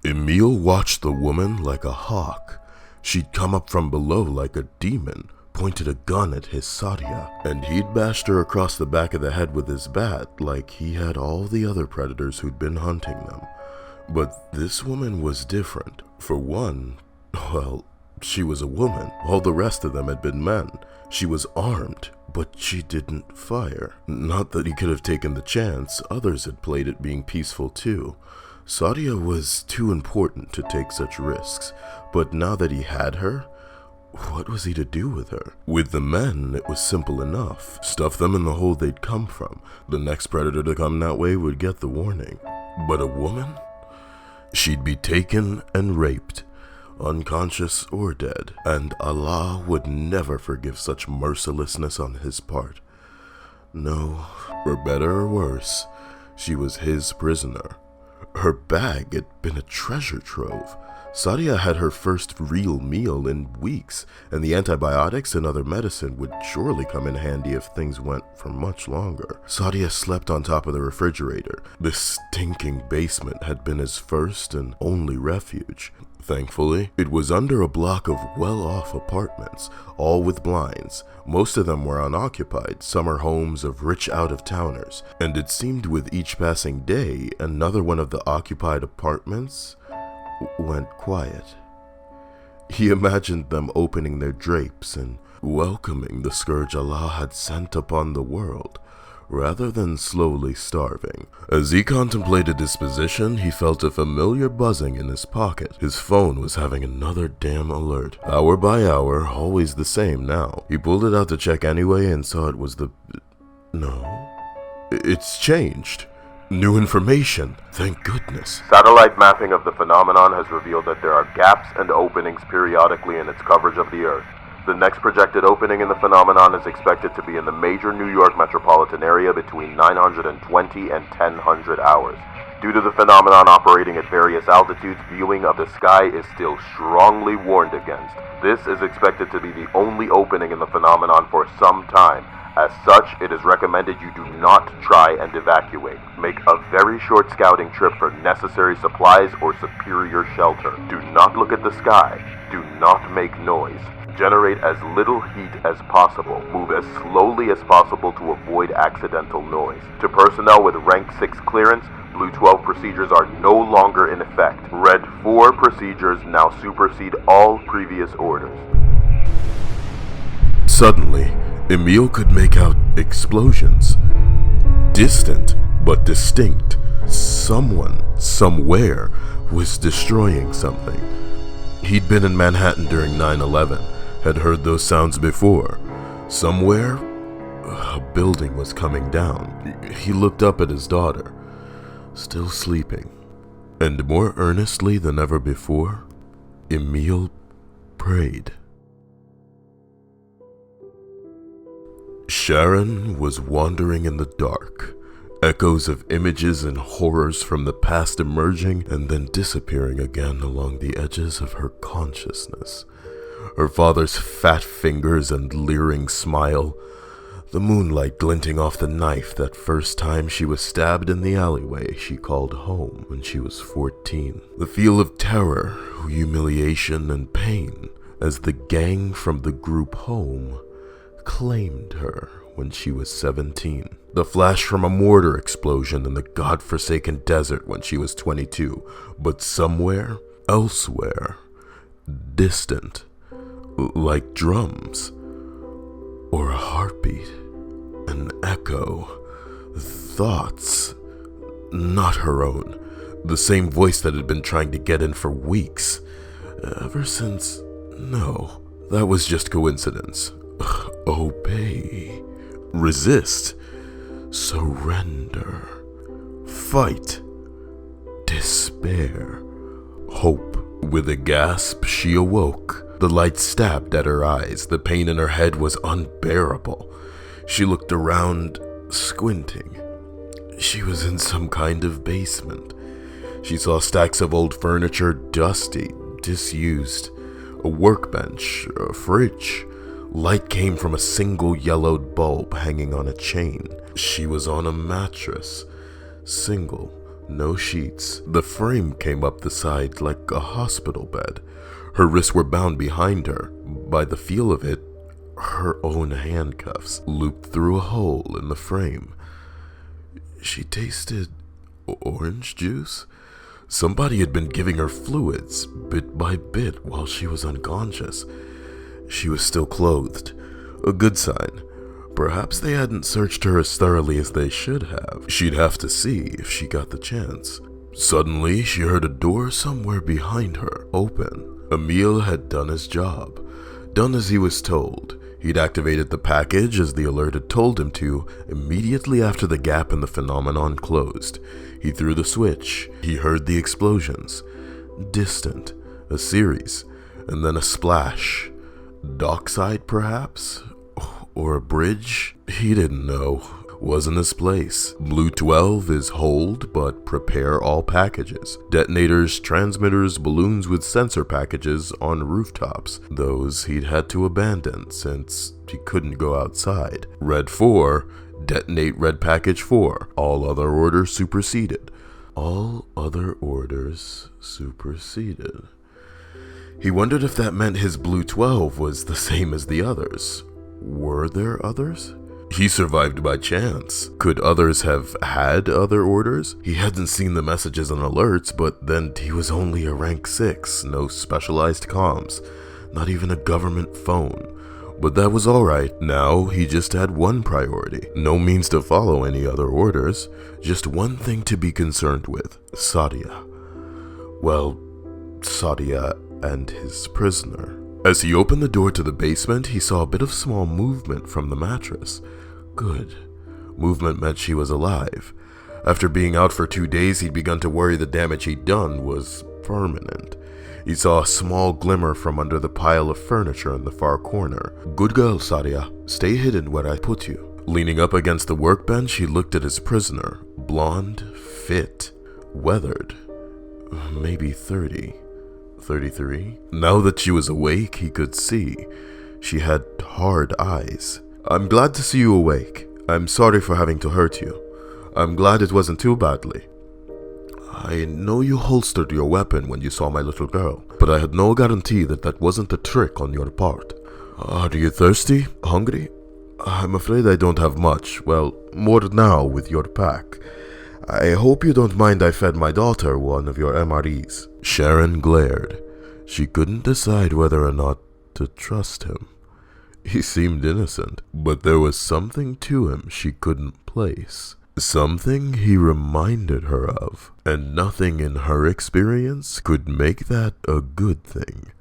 Emil watched the woman like a hawk. She'd come up from below like a demon, pointed a gun at his Sadia, and he'd bashed her across the back of the head with his bat like he had all the other predators who'd been hunting them. But this woman was different. For one, well, she was a woman. All the rest of them had been men. She was armed, but she didn't fire. Not that he could have taken the chance, others had played it being peaceful too. Sadia was too important to take such risks, but now that he had her, what was he to do with her? With the men, it was simple enough. Stuff them in the hole they'd come from. The next predator to come that way would get the warning. But a woman? She'd be taken and raped, unconscious or dead, and Allah would never forgive such mercilessness on his part. No, for better or worse, she was his prisoner. Her bag had been a treasure trove. Sadia had her first real meal in weeks, and the antibiotics and other medicine would surely come in handy if things went for much longer. Sadia slept on top of the refrigerator. This stinking basement had been his first and only refuge. Thankfully, it was under a block of well-off apartments, all with blinds. Most of them were unoccupied, summer homes of rich out-of-towners, and it seemed with each passing day, another one of the occupied apartments went quiet. He imagined them opening their drapes and welcoming the scourge Allah had sent upon the world, rather than slowly starving. As he contemplated his position, he felt a familiar buzzing in his pocket. His phone was having another damn alert. Hour by hour, always the same now. He pulled it out to check anyway and saw it was the... No. It's changed. New information. Thank goodness. Satellite mapping of the phenomenon has revealed that there are gaps and openings periodically in its coverage of the Earth. The next projected opening in the phenomenon is expected to be in the major New York metropolitan area between 920 and 1000 hours. Due to the phenomenon operating at various altitudes, viewing of the sky is still strongly warned against. This is expected to be the only opening in the phenomenon for some time. As such, it is recommended you do not try and evacuate. Make a very short scouting trip for necessary supplies or superior shelter. Do not look at the sky. Do not make noise. Generate as little heat as possible. Move as slowly as possible to avoid accidental noise. To personnel with rank 6 clearance, Blue 12 procedures are no longer in effect. Red 4 procedures now supersede all previous orders. Suddenly, Emil could make out explosions. Distant, but distinct. Someone, somewhere, was destroying something. He'd been in Manhattan during 9/11, had heard those sounds before. Somewhere, a building was coming down. He looked up at his daughter, still sleeping. And more earnestly than ever before, Emil prayed. Sharon was wandering in the dark, echoes of images and horrors from the past emerging and then disappearing again along the edges of her consciousness. Her father's fat fingers and leering smile, the moonlight glinting off the knife that first time she was stabbed in the alleyway she called home when she was 14. The feel of terror, humiliation, and pain as the gang from the group home claimed her when she was 17. The flash from a mortar explosion in the godforsaken desert when she was 22. But somewhere, elsewhere, distant, like drums, or a heartbeat, an echo, thoughts, not her own, the same voice that had been trying to get in for weeks, ever since, no, that was just coincidence. Obey, resist, surrender, fight, despair, hope. With a gasp, she awoke. The light stabbed at her eyes. The pain in her head was unbearable. She looked around, squinting. She was in some kind of basement. She saw stacks of old furniture, dusty, disused, a workbench, a fridge. Light came from a single yellowed bulb hanging on a chain. She was on a mattress, single, No sheets. The frame came up the side like a hospital bed. Her wrists were bound behind her. By the feel of it, her own handcuffs looped through a hole in the frame. She tasted orange juice. Somebody had been giving her fluids bit by bit while she was unconscious. She was still clothed. A good sign. Perhaps they hadn't searched her as thoroughly as they should have. She'd have to see if she got the chance. Suddenly, she heard a door somewhere behind her open. Emil had done his job. Done as he was told. He'd activated the package as the alert had told him to immediately after the gap in the phenomenon closed. He threw the switch. He heard the explosions. Distant. A series. And then a splash. Dockside, perhaps? Or a bridge? He didn't know. Wasn't his place. Blue 12 is hold, but prepare all packages. Detonators, transmitters, balloons with sensor packages on rooftops. Those he'd had to abandon since he couldn't go outside. Red 4, detonate red package 4. All other orders superseded. All other orders superseded. He wondered if that meant his Blue 12 was the same as the others. Were there others? He survived by chance. Could others have had other orders? He hadn't seen the messages and alerts, but then he was only a rank 6, no specialized comms, not even a government phone. But that was alright. Now he just had one priority. No means to follow any other orders. Just one thing to be concerned with. Sadia. Well, Sadia and his prisoner. As he opened the door to the basement, he saw a bit of small movement from the mattress. Good. Movement meant she was alive. After being out for 2 days, he'd begun to worry the damage he'd done was permanent. He saw a small glimmer from under the pile of furniture in the far corner. Good girl, Sadia. Stay hidden where I put you. Leaning up against the workbench, he looked at his prisoner. Blonde, fit, weathered. Maybe 30. 33? Now that she was awake, he could see. She had hard eyes. I'm glad to see you awake. I'm sorry for having to hurt you. I'm glad it wasn't too badly. I know you holstered your weapon when you saw my little girl, but I had no guarantee that that wasn't a trick on your part. Are you thirsty? Hungry? I'm afraid I don't have much. Well, more now with your pack. I hope you don't mind I fed my daughter one of your MREs. Sharon glared. She couldn't decide whether or not to trust him. He seemed innocent, but there was something to him she couldn't place. Something he reminded her of, and nothing in her experience could make that a good thing.